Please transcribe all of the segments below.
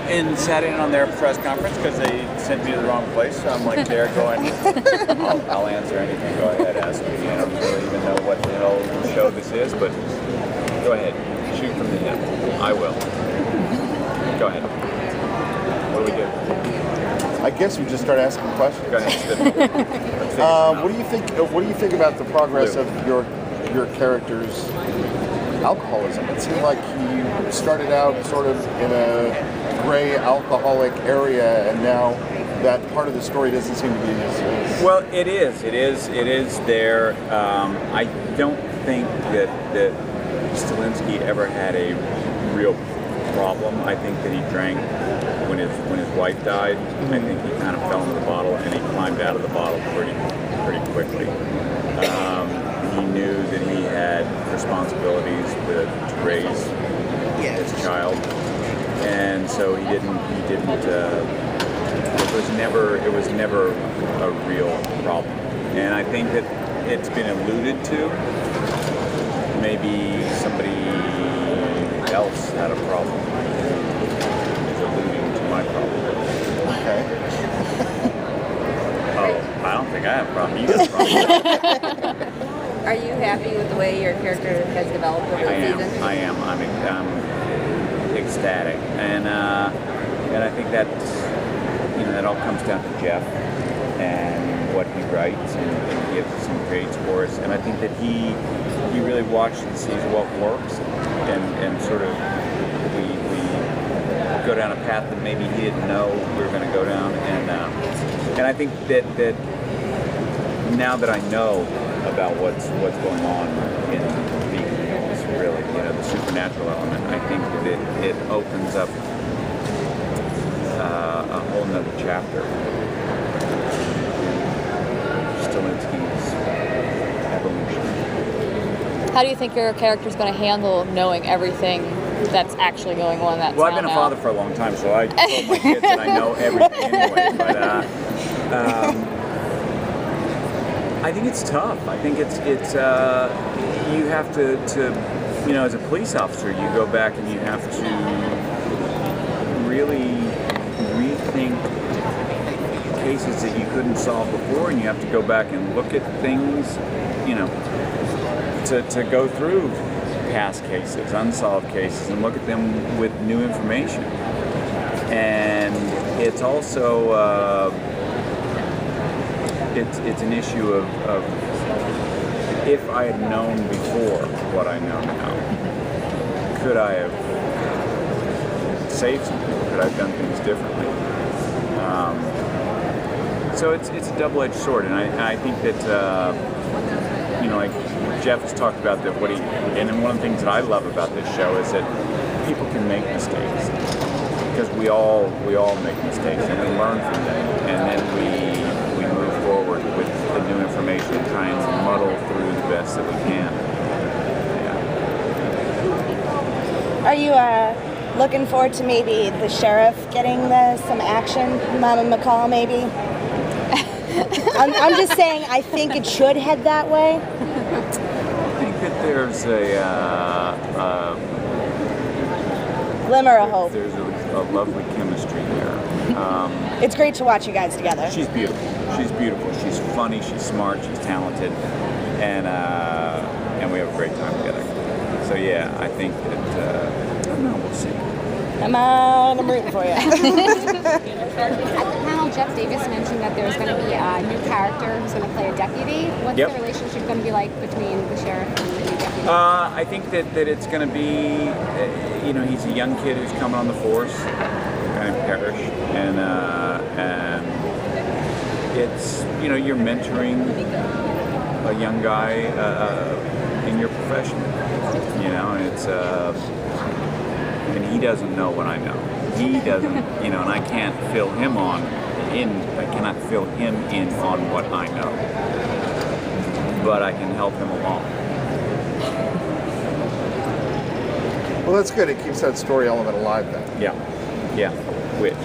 and sat in on their press conference because they sent me to the wrong place. So I'm like there going, I'll answer anything. Go ahead, ask me. I don't really even know what the hell show this is, but go ahead, shoot from the hip. I will. Go ahead. What do we do? I guess we just start asking questions. Go ahead. What do you think? What do you think about the progress of your character's alcoholism? It seemed like he started out sort of in a gray alcoholic area, and now that part of the story doesn't seem to be as well, it is there. I don't think that Stilinski ever had a real problem. I think that he drank when his wife died. I think he kind of fell into the bottle, and he climbed out of the bottle pretty quickly. He knew that he had responsibilities to raise his child, and so he didn't. It was never a real problem, and I think that it's been alluded to. Maybe somebody else had a problem. Is alluding to my problem. Okay. Oh, I don't think I have a problem. You have a problem. Are you happy with the way your character has developed over the season? I am. I'm ecstatic, and I think that that all comes down to Jeff and what he writes and gives us and creates for us. And I think that he really watches and sees what works, and sort of we go down a path that maybe he didn't know we were going to go down, and I think that now that I know about what's going on in vegans, really, the supernatural element, I think that it opens up a whole nother chapter. Stilinski's evolution. How do you think your character's going to handle knowing everything that's actually going on? That's well, I've been a father for a long time, so I told my kids that I know everything anyway. But I think it's tough. I think it's you have to as a police officer, you go back and you have to really rethink cases that you couldn't solve before, and you have to go back and look at things, to go through past cases, unsolved cases, and look at them with new information. And it's also it's an issue of if I had known before what I know now, could I have saved some people? Could I have done things differently? So it's a double-edged sword, and I think that like Jeff has talked about that. And then one of the things that I love about this show is that people can make mistakes, because we all make mistakes, and we learn from them, and then we move forward with the new information and try and muddle through the best that we can. Yeah. Are you looking forward to maybe the sheriff getting some action, Mama McCall maybe? I'm just saying, I think it should head that way. I think that there's a glimmer of hope. There's a lovely chemistry there. It's great to watch you guys together. She's beautiful. She's beautiful. She's funny. She's smart. She's talented, and we have a great time together. So yeah, I think that I don't know. We'll see. Come on, I'm rooting for you. At the panel, Jeff Davis mentioned that there's going to be a new character who's going to play a deputy. What's the relationship going to be like between the sheriff and the new deputy? I think that it's going to be, he's a young kid who's coming on the force, kind of parish, and it's, you're mentoring a young guy in your profession, and it's. And he doesn't know what I know. He doesn't, and I can't fill him I cannot fill him in on what I know. But I can help him along. Well, that's good. It keeps that story element alive then. Yeah. Which?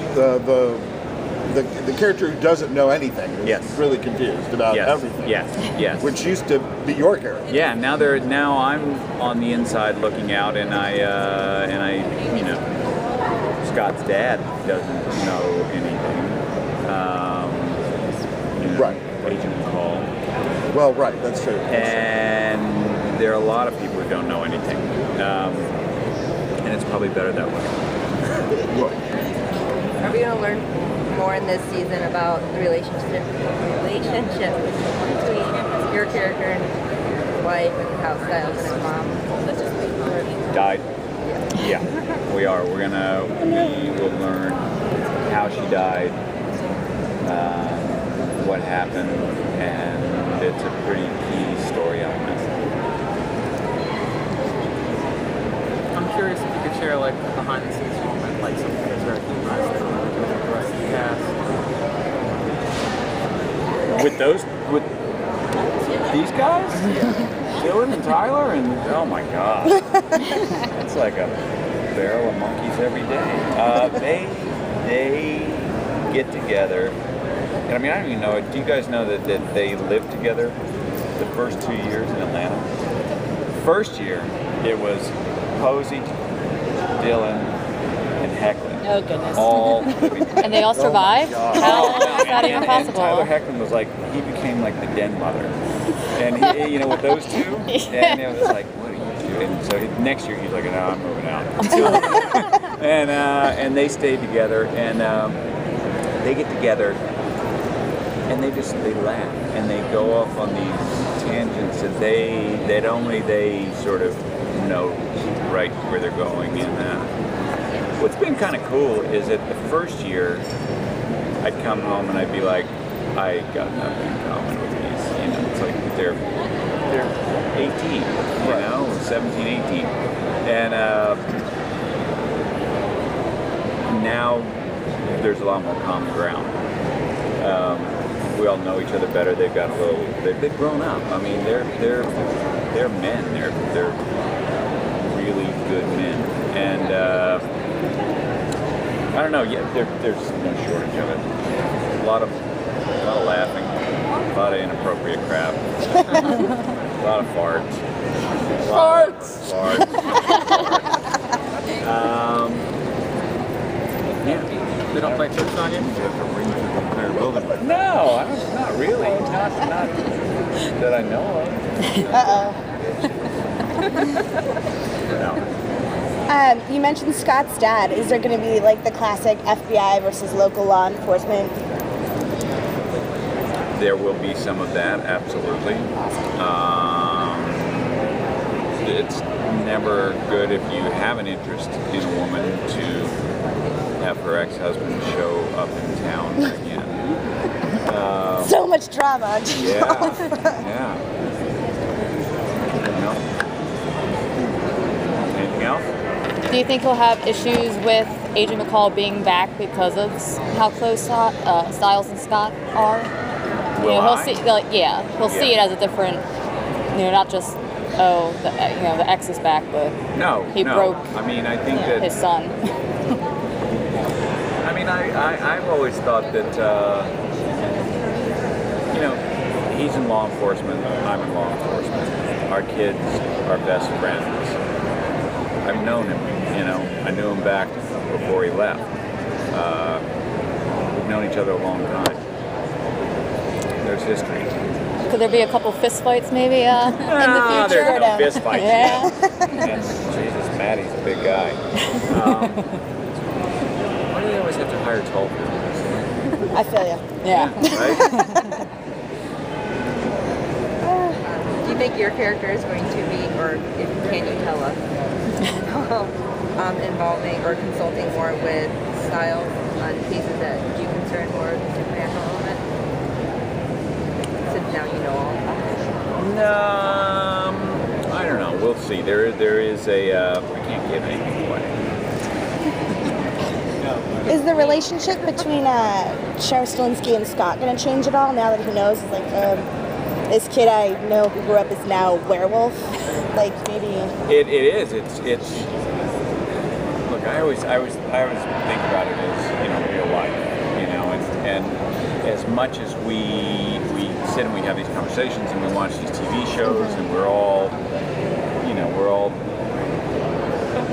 The character who doesn't know anything is really confused about everything. Yes. Which used to be your character. Yeah. Now I'm on the inside looking out, and I Scott's dad doesn't know anything. Right. Agent McCall. Well, right, that's true. And there are a lot of people who don't know anything. And it's probably better that way. Are we going to learn more in this season about the relationship between your character and his wife and how Styles and his mom Died. Yeah, we are. We will learn how she died, what happened, and it's a pretty key story element. I'm curious if you could share like a behind the scenes moment, like something that's very humorous with the rest of the cast. With these guys? Dylan and Tyler, and oh my God. It's like a barrel of monkeys every day. They get together, and I mean, I don't even know, do you guys know that they lived together the first 2 years in Atlanta? First year, it was Posey, Dylan, and Hecklin. Oh goodness. All living together. And they all survived? Oh, How is that even and possible? Tyler Hecklin was like, he became like the den mother. And he, with those two, and it was like, what are you doing? And so next year he's like, no, I'm moving out. And they stayed together, and they get together, and they laugh, and they go off on these tangents that they sort of know right where they're going. And what's been kind of cool is that the first year, I'd come home and I'd be like, I got nothing in common with these. It's like they're 18, 17, 18, and now there's a lot more common ground. We all know each other better. They've got they've grown up. I mean, they're men. They're really good men, and I don't know. Yeah, there's no shortage of it. A lot of laughing, a lot of inappropriate crap, a lot of farts. Yeah. They don't play tricks on you? No, not really. Not that I know of. No. You mentioned Scott's dad. Is there going to be like the classic FBI versus local law enforcement? There will be some of that, absolutely. It's never good if you have an interest in a woman to have her ex-husband show up in town again. So much drama. Yeah. Anything else? Do you think he'll have issues with Agent McCall being back because of how close Styles and Scott are? He'll see it as a different, not just the ex is back, but he broke. I mean, I think that his son. I mean, I've always thought that he's in law enforcement. I'm in law enforcement. Our kids are best friends. I've known him. I knew him back before he left. We've known each other a long time. There's history. Could there be a couple fist fights maybe in the future? There's no fist fights. Yeah. And Jesus, Maddie's a big guy. Why do they always have to hire tall people? I feel you. Yeah. Right? Do you think your character is going to be, or can you tell us, involving or consulting more with Styles on cases that do concern more of the supernatural element? Since now you know all. I don't know. We'll see. There is a. I can't give anything away. Is the relationship between Sheriff Stilinski and Scott going to change at all now that he knows, like, this kid I know who grew up is now a werewolf? Like, maybe... It is. It's. Look, I always think about it as real life, and as much as we sit and we have these conversations and we watch these TV shows and we're all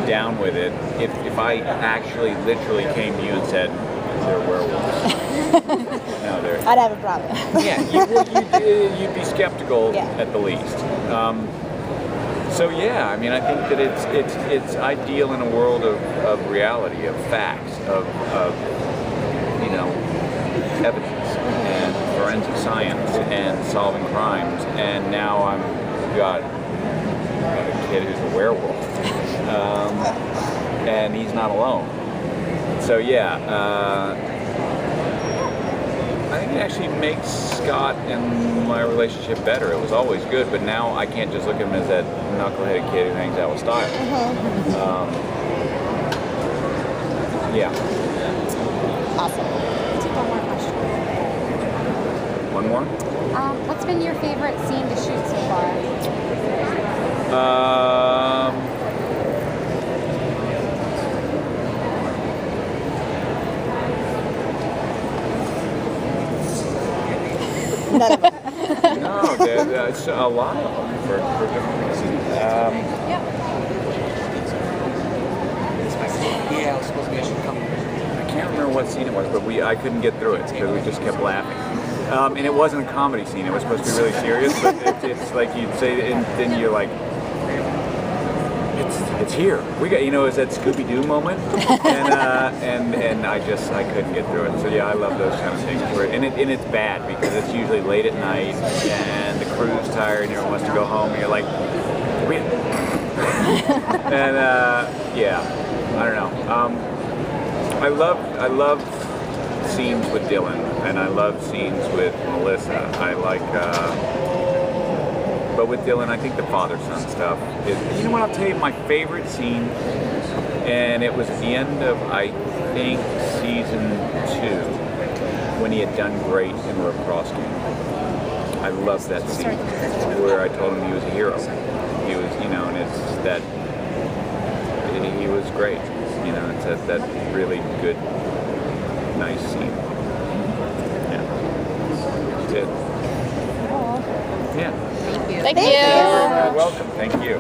down with it if I actually literally came to you and said they're werewolves. No, they're. I'd have a problem. Yeah, you'd be skeptical at the least. So yeah, I mean, I think that it's ideal in a world of reality, of facts, of evidence and forensic science and solving crimes. And now I've got a kid who's a werewolf, and he's not alone. So yeah. I think it actually makes Scott and my relationship better. It was always good, but now I can't just look at him as that knuckleheaded kid who hangs out with Style. Yeah. Awesome. I'll take one more question. One more? What's been your favorite scene to shoot so far? None of them. No, there's a lot of them for different reasons. Yeah, I was supposed to be actually coming. I can't remember what scene it was, but I couldn't get through it because we just kept laughing. And it wasn't a comedy scene. It was supposed to be really serious, but it's like you'd say, and then you're like, it's here. We got, it's that Scooby-Doo moment, and I couldn't get through it. So yeah, I love those kind of things. And it's bad because it's usually late at night, and the crew's tired, and everyone wants to go home, and you're like, and yeah, I don't know. I love scenes with Dylan, and I love scenes with Melissa. I like. But with Dylan, I think the father-son stuff is, you know what, I'll tell you my favorite scene, and it was at the end of, I think, season 2, when he had done great in Rook Crossing. I love that scene, where I told him he was a hero. He was, and it's that, he was great. It's that really good, nice scene. Yeah. That's it. Yeah. Thank you. You're welcome. Thank you.